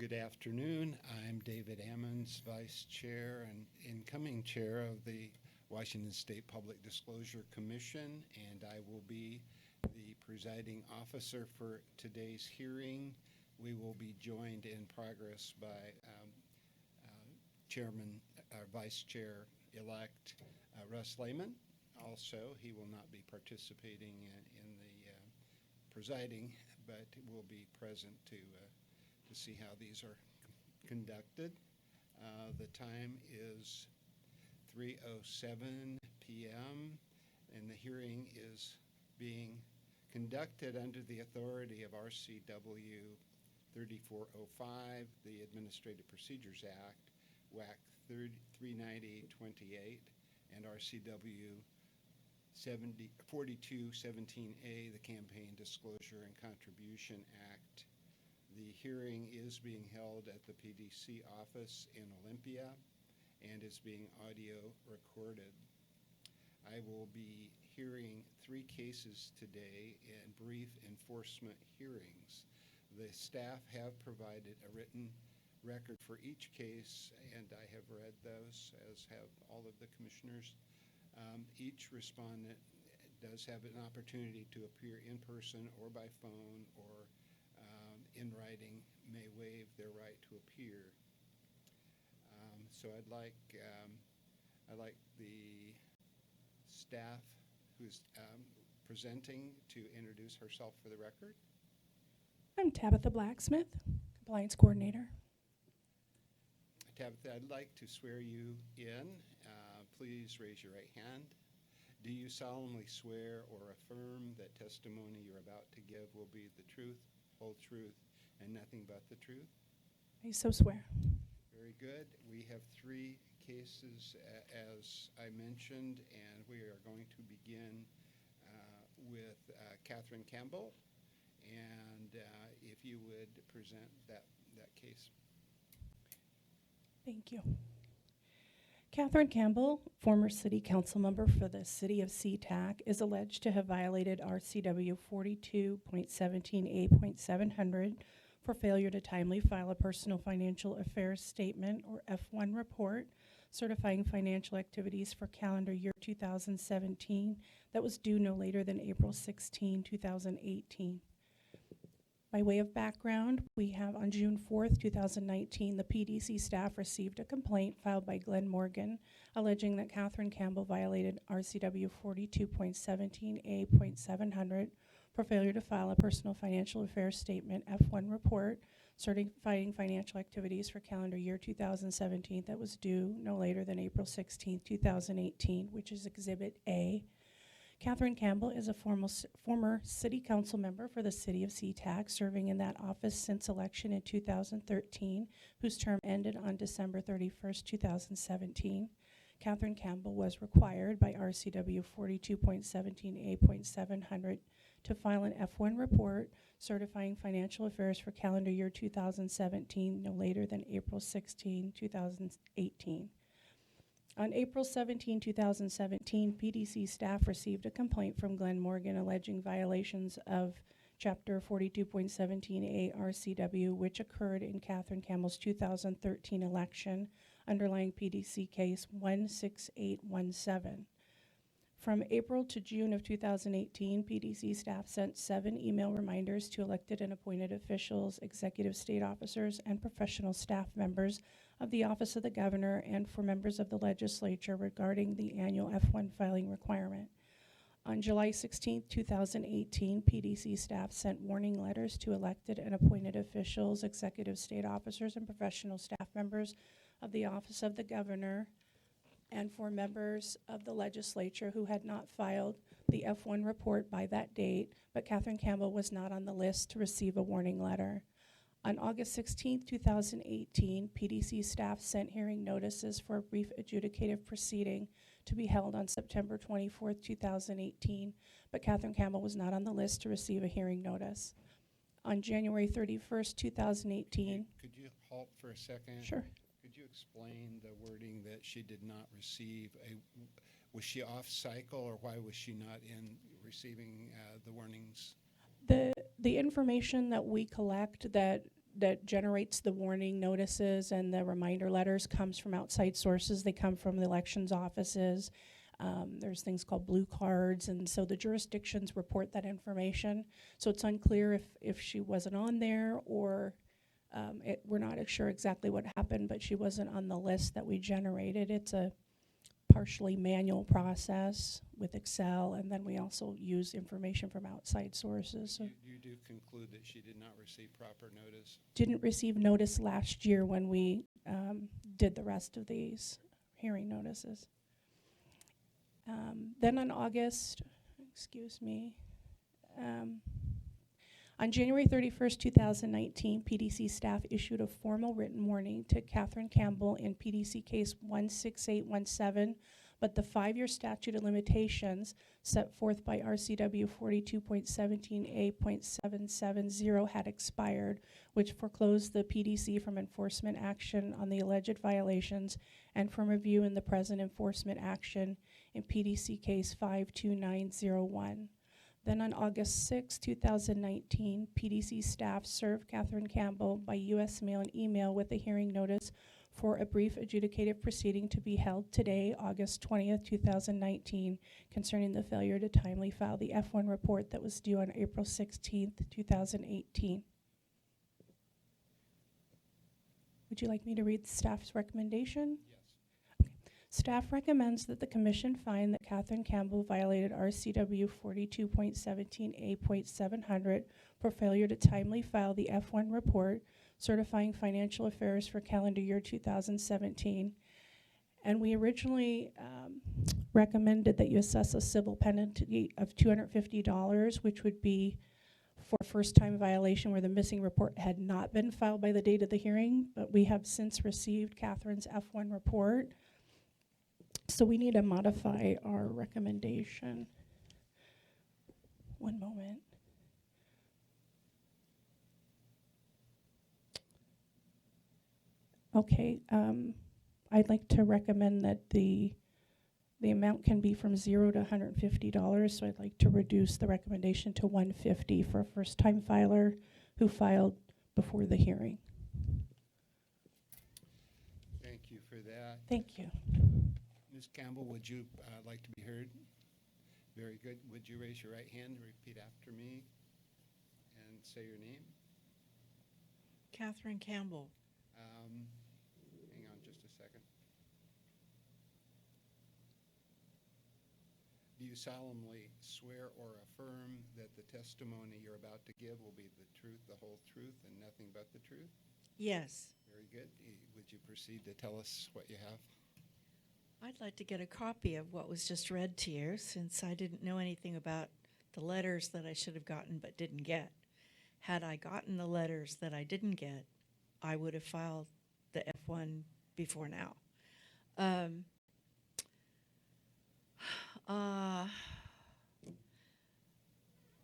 Good afternoon. I'm David Ammons, Vice Chair and incoming Chair of the Washington State Public Disclosure Commission, and I will be the presiding officer for today's hearing. We will be joined in progress by Vice Chair-elect Russ Lehman. Also, he will not be participating in the presiding, but will be present to see how these are conducted. The time is 3:07 p.m. and the hearing is being conducted under the authority of RCW 3405, the Administrative Procedures Act, WAC 39028, and RCW 4217A, the Campaign Disclosure and Contribution Act. The hearing is being held at the PDC office in Olympia and is being audio recorded. I will be hearing 3 cases today in brief enforcement hearings. The staff have provided a written record for each case, and I have read those, as have all of the commissioners. Each respondent does have an opportunity to appear in person or by phone or in writing, may waive their right to appear. So I'd like the staff who's presenting to introduce herself for the record. I'm Tabitha Blacksmith, Compliance Coordinator. Tabitha, I'd like to swear you in. Please raise your right hand. Do you solemnly swear or affirm that testimony you're about to give will be the truth, whole truth, and nothing but the truth? I so swear. Very good. We have 3 cases, as I mentioned, and we are going to begin with Catherine Campbell. And if you would present that case. Thank you. Catherine Campbell, former City Council member for the City of SeaTac, is alleged to have violated RCW 42.17A.700 for failure to timely file a personal financial affairs statement, or F1 report, certifying financial activities for calendar year 2017 that was due no later than April 16, 2018. By way of background, we have on June 4th, 2019, the PDC staff received a complaint filed by Glenn Morgan alleging that Catherine Campbell violated RCW 42.17A.700 for failure to file a personal financial affairs statement, F1 report, certifying financial activities for calendar year 2017 that was due no later than April 16, 2018, which is Exhibit A. Catherine Campbell is a former City Council member for the City of SeaTac, serving in that office since election in 2013, whose term ended on December 31st, 2017. Catherine Campbell was required by RCW 42.17A.700 to file an F1 report certifying financial affairs for calendar year 2017 no later than April 16, 2018. On April 17, 2017, PDC staff received a complaint from Glenn Morgan alleging violations of Chapter 42.17A RCW, which occurred in Catherine Campbell's 2013 election, underlying PDC case 16817. From April to June of 2018, PDC staff sent 7 email reminders to elected and appointed officials, executive state officers, and professional staff members of the Office of the Governor and for members of the legislature regarding the annual F1 filing requirement. On July 16, 2018, PDC staff sent warning letters to elected and appointed officials, executive state officers, and professional staff members of the Office of the Governor and for members of the legislature who had not filed the F1 report by that date, but Catherine Campbell was not on the list to receive a warning letter. On August 16, 2018, PDC staff sent hearing notices for a brief adjudicative proceeding to be held on September 24, 2018, but Catherine Campbell was not on the list to receive a hearing notice. On January 31, 2018. Could you halt for a second? Sure. Could you explain the wording that she did not receive was she off cycle, or why was she not in receiving the warnings? The information that we collect that that generates the warning notices and the reminder letters comes from outside sources. They come from the elections offices. There's things called blue cards, and so the jurisdictions report that information. So it's unclear if she wasn't on there, or we're not sure exactly what happened, but she wasn't on the list that we generated. It's a partially manual process with Excel, and then we also use information from outside sources. So You do conclude that she did not receive proper notice? didn't receive notice last year when we did the rest of these hearing notices. Then on on January 31st, 2019, PDC staff issued a formal written warning to Catherine Campbell in PDC case 16817, but the 5-year statute of limitations set forth by RCW 42.17A.770 had expired, which foreclosed the PDC from enforcement action on the alleged violations and from review in the present enforcement action in PDC case 52901. Then on August 6, 2019, PDC staff served Catherine Campbell by U.S. mail and email with a hearing notice for a brief adjudicative proceeding to be held today, August 20th, 2019, concerning the failure to timely file the F1 report that was due on April 16th, 2018. Would you like me to read the staff's recommendation? Yes. Staff recommends that the commission find that Catherine Campbell violated RCW 42.17A.700 for failure to timely file the F1 report certifying financial affairs for calendar year 2017. And we originally recommended that you assess a civil penalty of $250, which would be for a first-time violation where the missing report had not been filed by the date of the hearing, but we have since received Catherine's F1 report. So we need to modify our recommendation. One moment. Okay, I'd like to recommend that the amount can be from $0 to $150, so I'd like to reduce the recommendation to $150 for a first-time filer who filed before the hearing. Thank you for that. Thank you. Ms. Campbell, would you like to be heard? Very good. Would you raise your right hand and repeat after me and say your name? Catherine Campbell. Hang on just a second. Do you solemnly swear or affirm that the testimony you're about to give will be the truth, the whole truth, and nothing but the truth? Yes. Very good. Would you proceed to tell us what you have? I'd like to get a copy of what was just read to you, since I didn't know anything about the letters that I should have gotten but didn't get. Had I gotten the letters that I didn't get, I would have filed the F1 before now.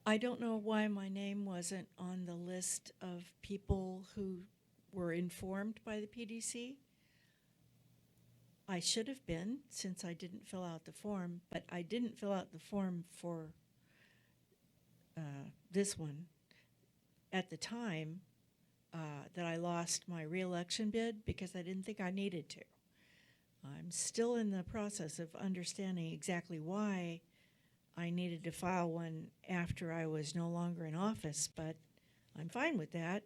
I don't know why my name wasn't on the list of people who were informed by the PDC. I should have been, since I didn't fill out the form, but I didn't fill out the form for this one at the time that I lost my re-election bid, because I didn't think I needed to. I'm still in the process of understanding exactly why I needed to file one after I was no longer in office, but I'm fine with that.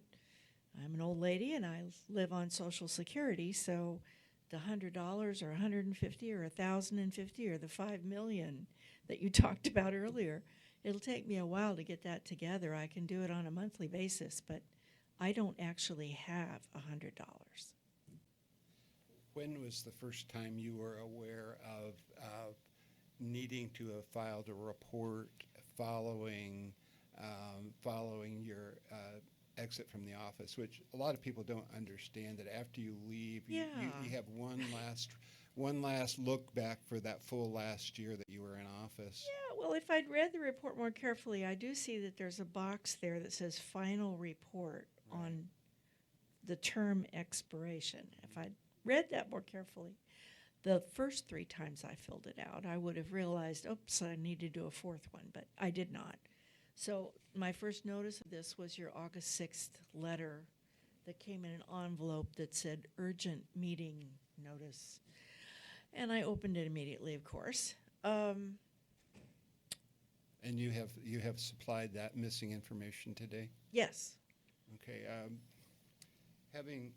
I'm an old lady and I live on Social Security, so the $100 or $150 or $1,050 or the $5 million that you talked about earlier, it'll take me a while to get that together. I can do it on a monthly basis, but I don't actually have $100. When was the first time you were aware of needing to have filed a report following your exit from the office, which a lot of people don't understand, that after you leave, you have one last look back for that full last year that you were in office? Yeah, well, if I'd read the report more carefully, I do see that there's a box there that says final report on the term expiration. If I'd read that more carefully, the first 3 times I filled it out, I would have realized, oops, I need to do a 4th one, but I did not. So my first notice of this was your August 6th letter that came in an envelope that said urgent meeting notice. And I opened it immediately, of course. And you have supplied that missing information today? Yes. Okay. Having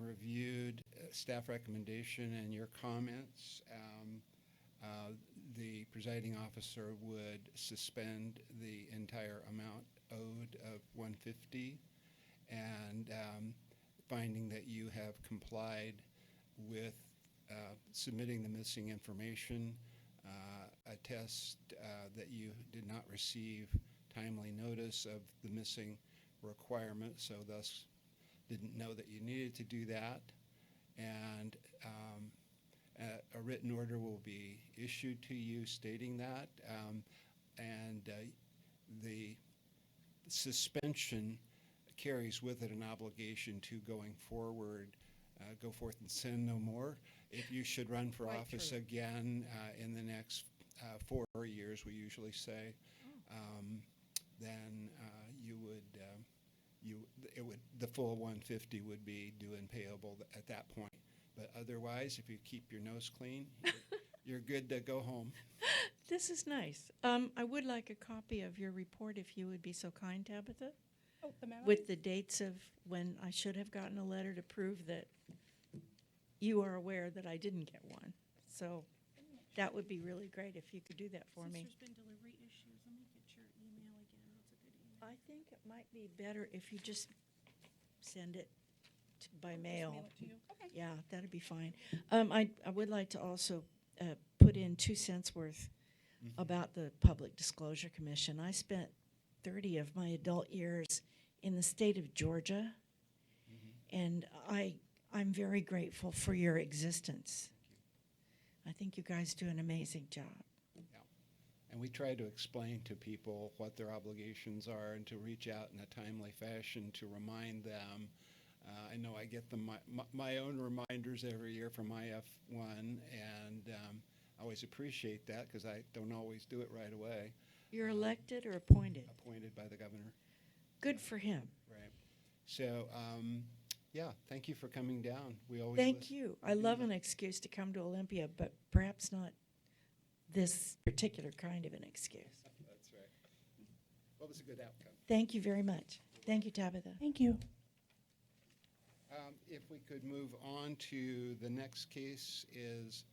reviewed staff recommendation and your comments, the presiding officer would suspend the entire amount owed of $150, and finding that you have complied with submitting the missing information, attest that you did not receive timely notice of the missing requirement, so thus didn't know that you needed to do that, and a written order will be issued to you stating that, and the suspension carries with it an obligation to going forward, go forth and sin no more. If you should run for Quite office true. again in the next 4 years, we usually say, then the full 150 would be due and payable at that point. But otherwise, if you keep your nose clean, you're good to go home. This is nice. I would like a copy of your report if you would be so kind, Tabitha, Oh, the memo? with the dates of when I should have gotten a letter to prove that you are aware that I didn't get one. So that would be really great if you could do that for me. Since there's been delivery issues, let me get your email again. That's a good email. I think it might be better if you just send it by Just mail. mail it to you. Okay. Yeah, that'd be fine. I would like to also put in 2 cents worth about the Public Disclosure Commission. I spent 30 of my adult years in the state of Georgia, and I'm very grateful for your existence. I think you guys do an amazing job. And we try to explain to people what their obligations are and to reach out in a timely fashion to remind them. I know I get my own reminders every year from my F1, and I always appreciate that because I don't always do it right away. You're elected or appointed? Appointed by the governor. Good for him. Right. So, yeah, thank you for coming down. We always Thank listen. you. I love an excuse to come to Olympia, but perhaps not this particular kind of an excuse. That's right. Well, it was a good outcome. Thank you very much. Thank you, Tabitha. Thank you. If we could move on to the next case is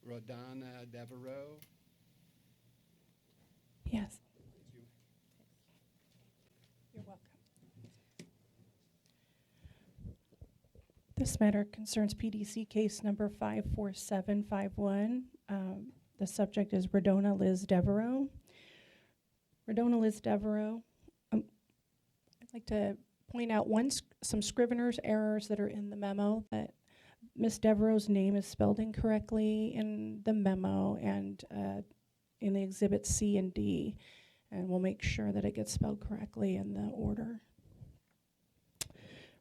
Rodana Devereaux. Yes. You're welcome. This matter concerns PDC case number 54751. The subject is Rodona Liz Devereaux. Rodona Liz Devereaux, I'd like to point out some scrivener's errors that are in the memo, that Ms. Devereaux's name is spelled incorrectly in the memo and in the exhibits C and D, and we'll make sure that it gets spelled correctly in the order.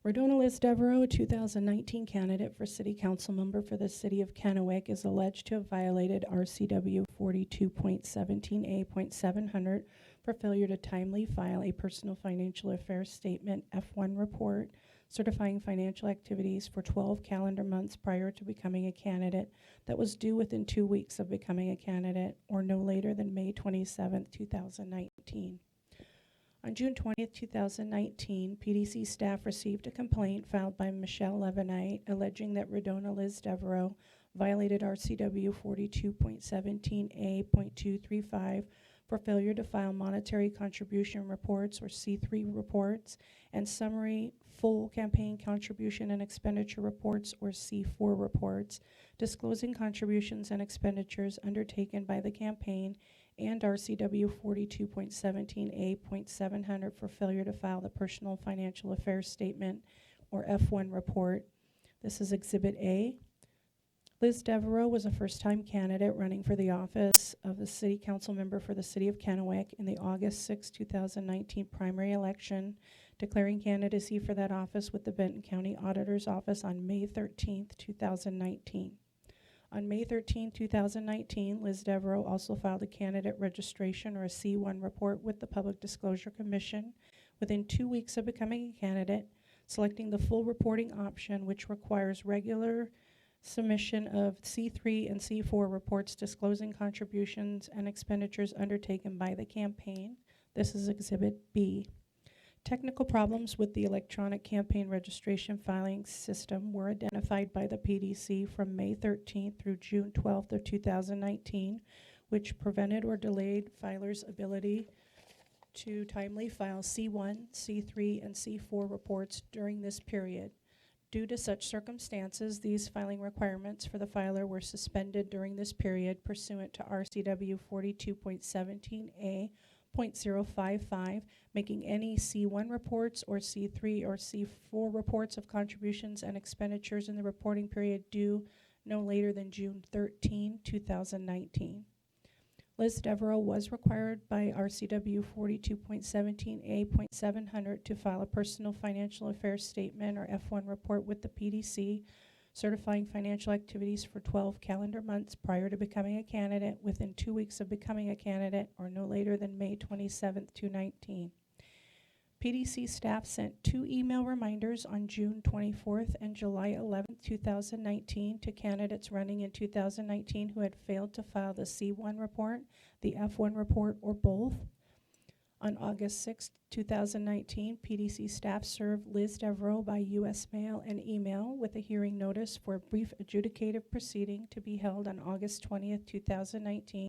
Rodona Liz Devereaux, a 2019 candidate for city council member for the city of Kennewick, is alleged to have violated RCW 42.17A.700 for failure to timely file a personal financial affairs statement F1 report certifying financial activities for 12 calendar months prior to becoming a candidate that was due within 2 weeks of becoming a candidate or no later than May 27, 2019. On June 20th, 2019, PDC staff received a complaint filed by Michelle Levenite alleging that Rodona Liz Devereaux violated RCW 42.17A.235 for failure to file monetary contribution reports or C3 reports and summary full campaign contribution and expenditure reports or C4 reports, disclosing contributions and expenditures undertaken by the campaign and RCW 42.17A.700 for failure to file the personal financial affairs statement or F1 report. This is Exhibit A. Liz Devereaux was a first-time candidate running for the office of the city council member for the city of Kennewick in the August 6, 2019 primary election, declaring candidacy for that office with the Benton County Auditor's Office on May 13, 2019. On May 13, 2019, Liz Devereaux also filed a candidate registration or a C1 report with the Public Disclosure Commission within 2 weeks of becoming a candidate, selecting the full reporting option, which requires regular submission of C3 and C4 reports disclosing contributions and expenditures undertaken by the campaign. This is Exhibit B. Technical problems with the electronic campaign registration filing system were identified by the PDC from May 13th through June 12th of 2019, which prevented or delayed filers' ability to timely file C1, C3, and C4 reports during this period. Due to such circumstances, these filing requirements for the filer were suspended during this period pursuant to RCW 42.17A.055, making any C1 reports or C3 or C4 reports of contributions and expenditures in the reporting period due no later than June 13, 2019. Liz Devereaux was required by RCW 42.17A.700 to file a personal financial affairs statement or F1 report with the PDC, certifying financial activities for 12 calendar months prior to becoming a candidate within 2 weeks of becoming a candidate or no later than May 27, 2019. PDC staff sent 2 email reminders on June 24th and July 11, 2019 to candidates running in 2019 who had failed to file the C1 report, the F1 report, or both. On August 6, 2019, PDC staff served Liz Devereaux by U.S. mail and email with a hearing notice for a brief adjudicative proceeding to be held on August 20th, 2019